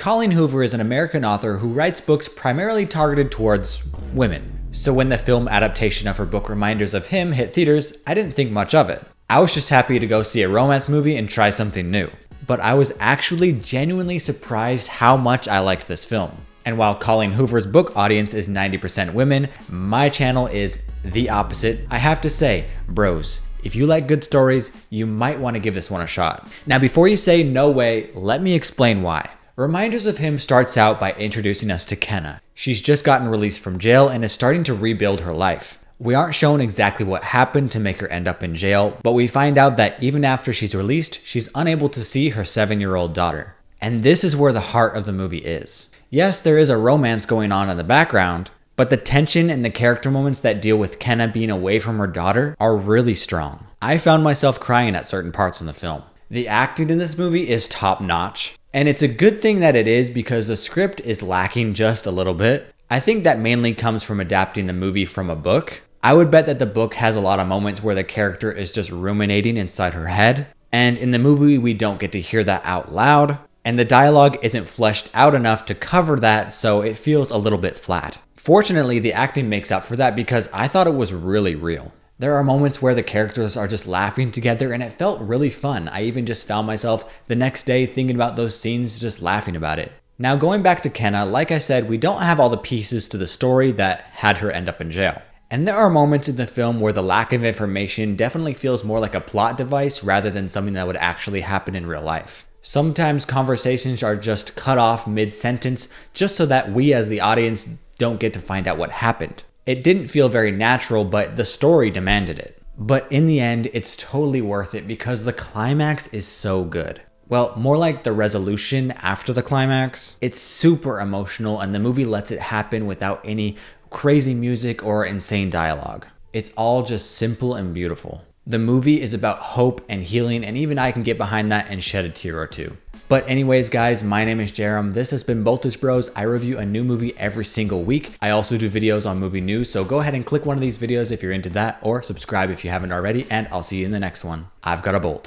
Colleen Hoover is an American author who writes books primarily targeted towards women. So when the film adaptation of her book Reminders of Him hit theaters, I didn't think much of it. I was just happy to go see a romance movie and try something new. But I was actually genuinely surprised how much I liked this film. And while Colleen Hoover's book audience is 90% women, my channel is the opposite. I have to say, bros, if you like good stories, you might want to give this one a shot. Now, before you say no way, let me explain why. Reminders of Him starts out by introducing us to Kenna. She's just gotten released from jail and is starting to rebuild her life. We aren't shown exactly what happened to make her end up in jail, but we find out that even after she's released, she's unable to see her 7-year-old daughter. And this is where the heart of the movie is. Yes, there is a romance going on in the background, but the tension and the character moments that deal with Kenna being away from her daughter are really strong. I found myself crying at certain parts in the film. The acting in this movie is top notch, and it's a good thing that it is because the script is lacking just a little bit. I think that mainly comes from adapting the movie from a book. I would bet that the book has a lot of moments where the character is just ruminating inside her head, and in the movie we don't get to hear that out loud, and the dialogue isn't fleshed out enough to cover that, so it feels a little bit flat. Fortunately, the acting makes up for that because I thought it was really real. There are moments where the characters are just laughing together and it felt really fun. I even just found myself the next day thinking about those scenes, just laughing about it. Now going back to Kenna, like I said, we don't have all the pieces to the story that had her end up in jail. And there are moments in the film where the lack of information definitely feels more like a plot device rather than something that would actually happen in real life. Sometimes conversations are just cut off mid-sentence just so that we as the audience don't get to find out what happened. It didn't feel very natural, but the story demanded it. But in the end, it's totally worth it because the climax is so good. Well, more like the resolution after the climax. It's super emotional and the movie lets it happen without any crazy music or insane dialogue. It's all just simple and beautiful. The movie is about hope and healing, and even I can get behind that and shed a tear or two. But anyways, guys, my name is Jarom. This has been Boltage Bros. I review a new movie every single week. I also do videos on movie news, so go ahead and click one of these videos if you're into that, or subscribe if you haven't already, and I'll see you in the next one. I've got a bolt.